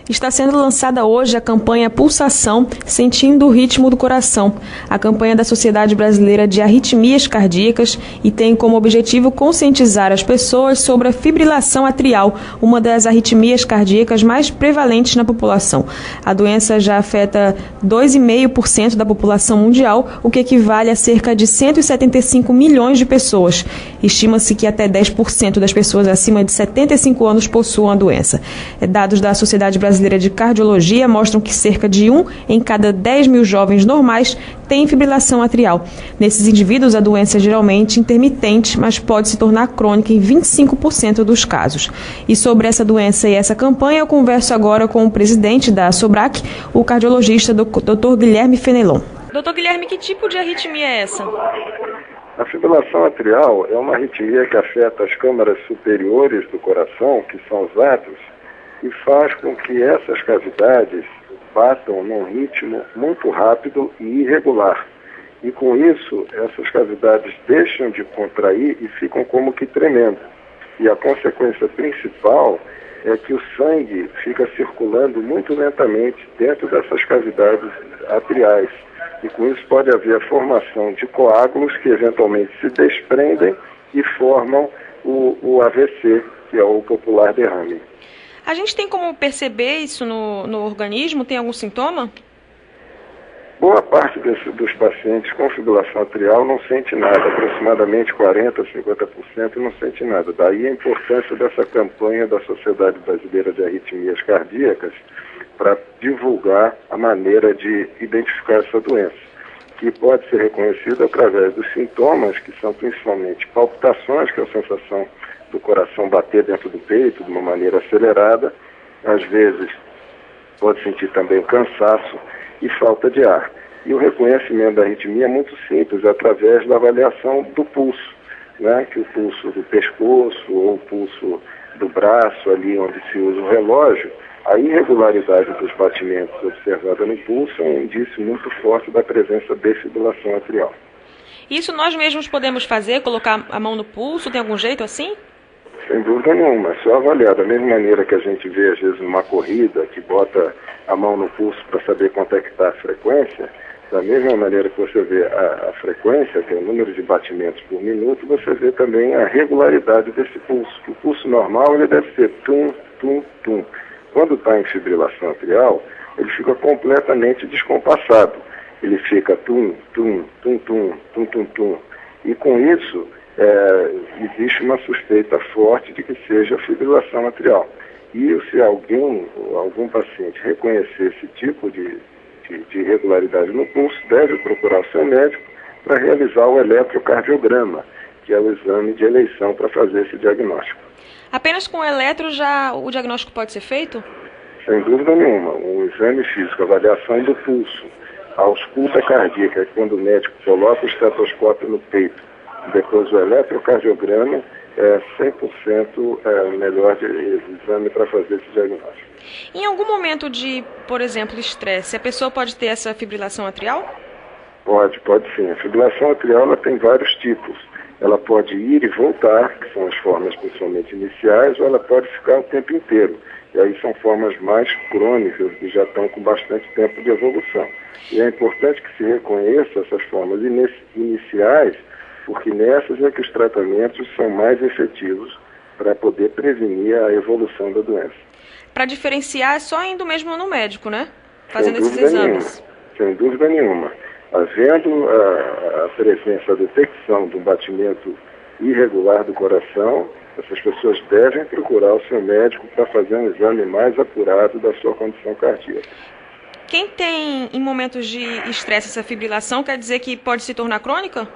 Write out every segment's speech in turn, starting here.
Está sendo lançada hoje a campanha Pulsação, Sentindo o Ritmo do Coração, a campanha da Sociedade Brasileira de Arritmias Cardíacas, e tem como objetivo conscientizar as pessoas sobre a fibrilação atrial, uma das arritmias cardíacas mais prevalentes na população. A doença já afeta 2,5% da população mundial, o que equivale a cerca de 175 milhões de pessoas. Estima-se que até 10% das pessoas acima de 75 anos possuam a doença. Dados da Sociedade Brasileira de Cardiologia mostram que cerca de 1 em cada 10 mil jovens normais tem fibrilação atrial. Nesses indivíduos, a doença é geralmente intermitente, mas pode se tornar crônica em 25% dos casos. E sobre essa doença e essa campanha, eu converso agora com o presidente da SOBRAC, o cardiologista Dr. Guilherme Fenelon. Dr. Guilherme, que tipo de arritmia é essa? A fibrilação atrial é uma arritmia que afeta as câmaras superiores do coração, que são os átrios, e faz com que essas cavidades batam num ritmo muito rápido e irregular. E com isso, essas cavidades deixam de contrair e ficam como que tremendo. E a consequência principal é que o sangue fica circulando muito lentamente dentro dessas cavidades atriais. E com isso pode haver a formação de coágulos que eventualmente se desprendem e formam o AVC, que é o popular derrame. A gente tem como perceber isso no organismo? Tem algum sintoma? Boa parte dos pacientes com fibrilação atrial não sente nada, aproximadamente 40% a 50% não sente nada. Daí a importância dessa campanha da Sociedade Brasileira de Arritmias Cardíacas para divulgar a maneira de identificar essa doença, que pode ser reconhecida através dos sintomas, que são principalmente palpitações, que é a sensação do coração bater dentro do peito de uma maneira acelerada, às vezes pode sentir também cansaço e falta de ar. E o reconhecimento da arritmia é muito simples, através da avaliação do pulso, né? Que o pulso do pescoço ou o pulso do braço, ali onde se usa o relógio, a irregularidade dos batimentos observada no pulso é um indício muito forte da presença de fibrilação atrial. Isso nós mesmos podemos fazer, colocar a mão no pulso, tem algum jeito assim? Sem dúvida nenhuma, é só avaliar da mesma maneira que a gente vê às vezes numa corrida, que bota a mão no pulso para saber quanto é que está a frequência, da mesma maneira que você vê a frequência, que é o número de batimentos por minuto, você vê também a regularidade desse pulso. O pulso normal ele deve ser tum, tum, tum. Quando está em fibrilação atrial, ele fica completamente descompassado. Ele fica tum, tum, tum, tum, tum, tum, tum. E com isso, existe uma suspeita forte de que seja fibrilação atrial. E se algum paciente reconhecer esse tipo de irregularidade no pulso, deve procurar o seu médico para realizar o eletrocardiograma, que é o exame de eleição para fazer esse diagnóstico. Apenas com o eletro já o diagnóstico pode ser feito? Sem dúvida nenhuma. O exame físico, a avaliação do pulso, a ausculta cardíaca, é quando o médico coloca o estetoscópio no peito, depois o eletrocardiograma, é 100% melhor exame para fazer esse diagnóstico. Em algum momento de, por exemplo, estresse, a pessoa pode ter essa fibrilação atrial? Pode sim. A fibrilação atrial ela tem vários tipos. Ela pode ir e voltar, que são as formas principalmente iniciais, ou ela pode ficar o tempo inteiro. E aí são formas mais crônicas, que já estão com bastante tempo de evolução. E é importante que se reconheça essas formas iniciais, porque nessas é que os tratamentos são mais efetivos para poder prevenir a evolução da doença. Para diferenciar é só indo mesmo no médico, né? Fazendo esses exames. Sem dúvida nenhuma. Havendo a presença, a detecção de um batimento irregular do coração, essas pessoas devem procurar o seu médico para fazer um exame mais apurado da sua condição cardíaca. Quem tem em momentos de estresse essa fibrilação, quer dizer que pode se tornar crônica?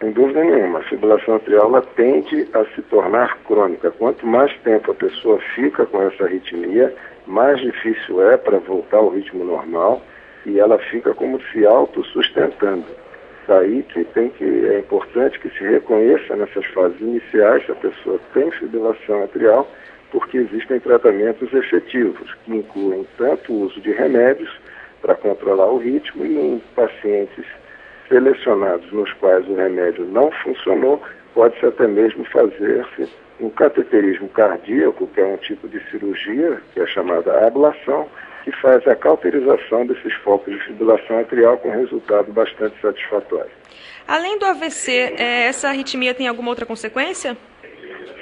Sem dúvida nenhuma. A fibrilação atrial ela tende a se tornar crônica. Quanto mais tempo a pessoa fica com essa arritmia, mais difícil é para voltar ao ritmo normal e ela fica como se autossustentando. Daí que é importante que se reconheça nessas fases iniciais se a pessoa tem fibrilação atrial, porque existem tratamentos efetivos, que incluem tanto o uso de remédios para controlar o ritmo e em pacientes selecionados nos quais o remédio não funcionou, pode-se até mesmo fazer-se um cateterismo cardíaco, que é um tipo de cirurgia, que é chamada ablação, que faz a cauterização desses focos de fibrilação atrial com resultado bastante satisfatório. Além do AVC, essa arritmia tem alguma outra consequência?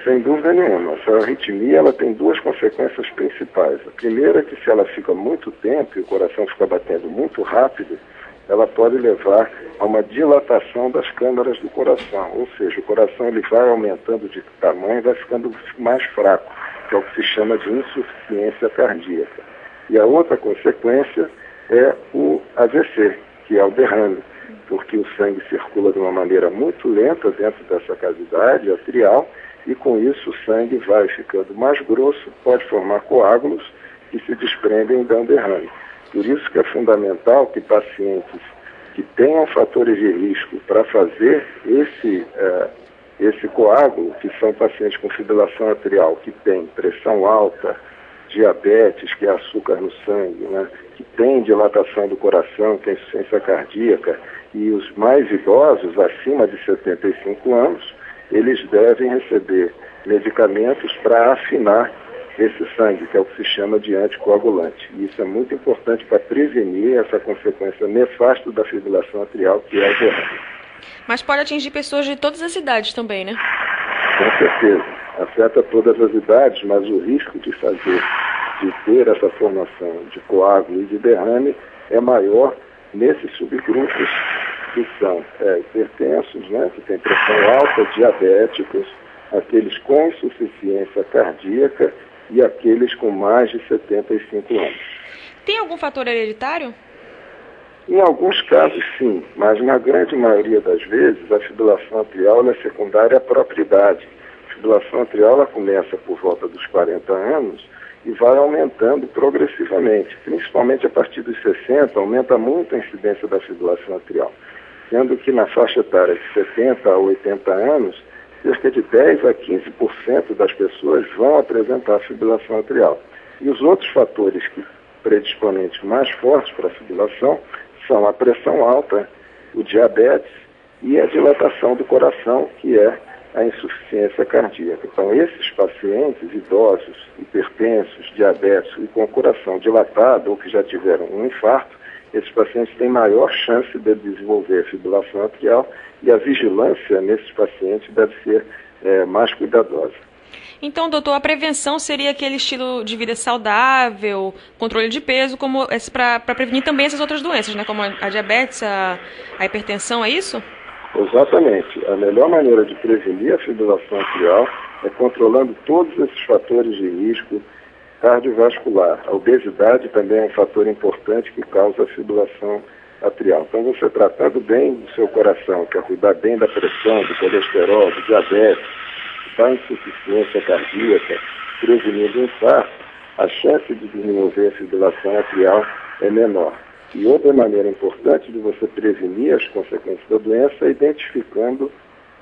Sem dúvida nenhuma. Essa arritmia ela tem duas consequências principais. A primeira é que se ela fica muito tempo e o coração fica batendo muito rápido, ela pode levar a uma dilatação das câmaras do coração. Ou seja, o coração ele vai aumentando de tamanho e vai ficando mais fraco, que é o que se chama de insuficiência cardíaca. E a outra consequência é o AVC, que é o derrame, porque o sangue circula de uma maneira muito lenta dentro dessa cavidade atrial e com isso o sangue vai ficando mais grosso, pode formar coágulos que se desprendem e dão derrame. Por isso que é fundamental que pacientes que tenham fatores de risco para fazer esse coágulo, que são pacientes com fibrilação atrial, que têm pressão alta, diabetes, que é açúcar no sangue, né, que tem dilatação do coração, tem insuficiência cardíaca, e os mais idosos, acima de 75 anos, eles devem receber medicamentos para afinar esse sangue, que é o que se chama de anticoagulante. E isso é muito importante para prevenir essa consequência nefasta da fibrilação atrial, que é o derrame. Mas pode atingir pessoas de todas as idades também, né? Com certeza. Afeta todas as idades, mas o risco de ter essa formação de coágulo e de derrame é maior nesses subgrupos que são hipertensos, né, que têm pressão alta, diabéticos, aqueles com insuficiência cardíaca e aqueles com mais de 75 anos. Tem algum fator hereditário? Em alguns casos, sim, mas na grande maioria das vezes a fibrilação atrial é secundária à própria idade. A fibrilação atrial ela começa por volta dos 40 anos e vai aumentando progressivamente, principalmente a partir dos 60, aumenta muito a incidência da fibrilação atrial, sendo que na faixa etária de 70 a 80 anos, cerca de 10 a 15% das pessoas vão apresentar fibrilação atrial. E os outros fatores predisponentes mais fortes para a fibrilação são a pressão alta, o diabetes e a dilatação do coração, que é a insuficiência cardíaca. Então, esses pacientes idosos, hipertensos, diabéticos e com o coração dilatado ou que já tiveram um infarto, esses pacientes têm maior chance de desenvolver fibrilação atrial e a vigilância nesses pacientes deve ser mais cuidadosa. Então, doutor, a prevenção seria aquele estilo de vida saudável, controle de peso, como para prevenir também essas outras doenças, né? Como a diabetes, a hipertensão, é isso? Exatamente. A melhor maneira de prevenir a fibrilação atrial é controlando todos esses fatores de risco cardiovascular. A obesidade também é um fator importante que causa a fibrilação atrial. Então, você tratando bem do seu coração, que é cuidar bem da pressão, do colesterol, do diabetes, da insuficiência cardíaca, prevenindo o infarto, a chance de desenvolver a fibrilação atrial é menor. E outra maneira importante de você prevenir as consequências da doença é identificando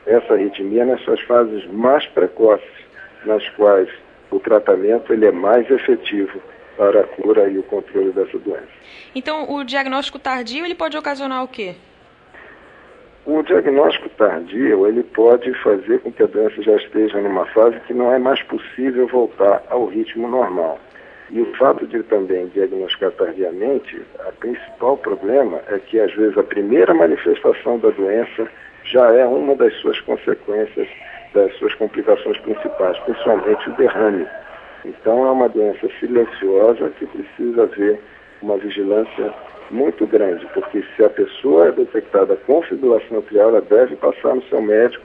essa arritmia nas suas fases mais precoces, nas quais o tratamento ele é mais efetivo para a cura e o controle dessa doença. Então, o diagnóstico tardio ele pode ocasionar o quê? O diagnóstico tardio ele pode fazer com que a doença já esteja numa fase que não é mais possível voltar ao ritmo normal. E o fato de também diagnosticar tardiamente, o principal problema é que às vezes a primeira manifestação da doença já é uma das suas consequências, das suas complicações principais, principalmente o derrame. Então é uma doença silenciosa que precisa haver uma vigilância muito grande, porque se a pessoa é detectada com fibrilação atrial, ela deve passar no seu médico,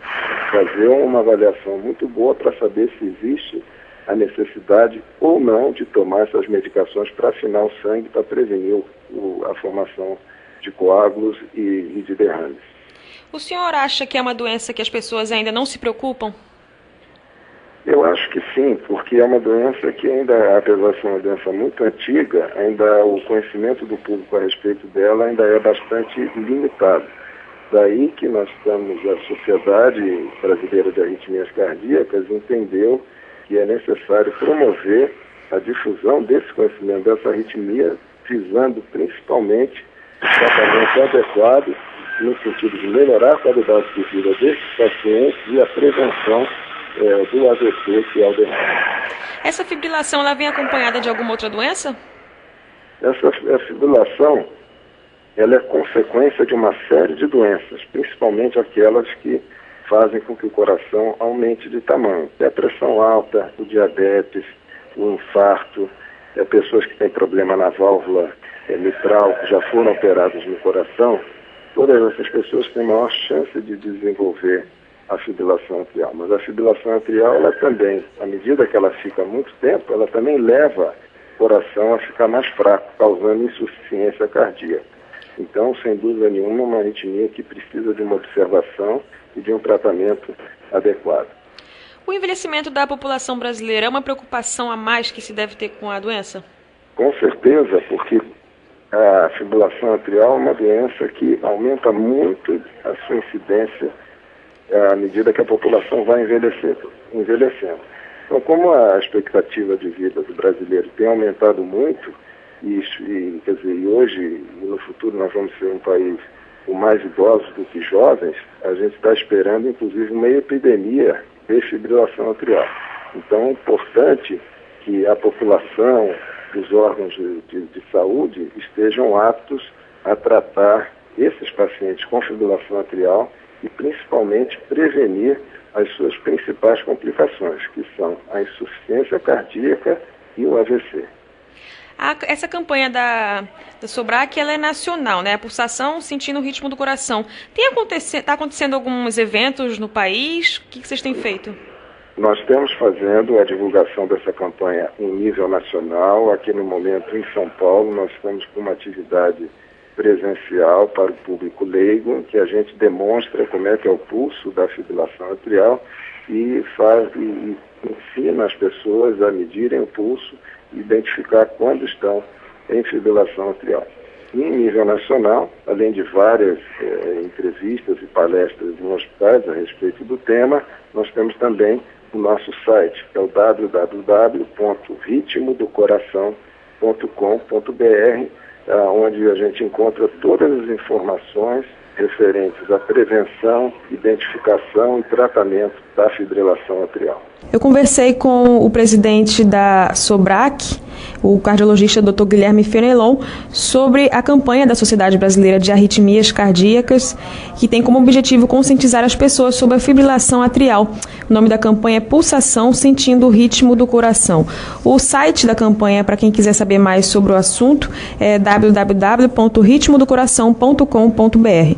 fazer uma avaliação muito boa para saber se existe a necessidade ou não de tomar essas medicações para afinar o sangue, para prevenir a formação de coágulos e de derrames. O senhor acha que é uma doença que as pessoas ainda não se preocupam? Eu acho que sim, porque é uma doença que ainda, apesar de ser uma doença muito antiga, ainda o conhecimento do público a respeito dela ainda é bastante limitado. Daí que nós estamos, a Sociedade Brasileira de Arritmias Cardíacas entendeu que é necessário promover a difusão desse conhecimento dessa arritmia, visando principalmente o tratamento adequado no sentido de melhorar a qualidade de vida desses pacientes e a prevenção do AVC, que é o derrame. Essa fibrilação ela vem acompanhada de alguma outra doença? Essa fibrilação ela é consequência de uma série de doenças, principalmente aquelas que fazem com que o coração aumente de tamanho. É a pressão alta, o diabetes, o infarto, pessoas que têm problema na válvula mitral, que já foram operadas no coração. Todas essas pessoas têm maior chance de desenvolver a fibrilação atrial. Mas a fibrilação atrial, ela também, à medida que ela fica muito tempo, ela também leva o coração a ficar mais fraco, causando insuficiência cardíaca. Então, sem dúvida nenhuma, uma arritmia que precisa de uma observação e de um tratamento adequado. O envelhecimento da população brasileira é uma preocupação a mais que se deve ter com a doença? Com certeza, porque a fibrilação atrial é uma doença que aumenta muito a sua incidência à medida que a população vai envelhecendo. Então, como a expectativa de vida do brasileiro tem aumentado muito, e hoje e no futuro nós vamos ser um país com mais idosos do que jovens, a gente está esperando, inclusive, uma epidemia de fibrilação atrial. Então, é importante que a população, os órgãos de saúde estejam aptos a tratar esses pacientes com fibrilação atrial e, principalmente, prevenir as suas principais complicações, que são a insuficiência cardíaca e o AVC. Essa campanha da Sobrac, ela é nacional, né? A pulsação sentindo o ritmo do coração. Está acontecendo alguns eventos no país? O que vocês têm feito? Nós estamos fazendo a divulgação dessa campanha em nível nacional. Aqui no momento, em São Paulo, nós estamos com uma atividade presencial para o público leigo, que a gente demonstra como é que é o pulso da fibrilação atrial e ensina as pessoas a medirem o pulso e identificar quando estão em fibrilação atrial. Em nível nacional, além de várias entrevistas e palestras em hospitais a respeito do tema, nós temos também o nosso site, que é o www.ritmodocoração.com.br, onde a gente encontra todas as informações referentes à prevenção, identificação e tratamento da fibrilação atrial. Eu conversei com o presidente da Sobrac, o cardiologista Dr. Guilherme Fenelon, sobre a campanha da Sociedade Brasileira de Arritmias Cardíacas, que tem como objetivo conscientizar as pessoas sobre a fibrilação atrial. O nome da campanha é Pulsação Sentindo o Ritmo do Coração. O site da campanha, para quem quiser saber mais sobre o assunto, é www.ritmodocoração.com.br.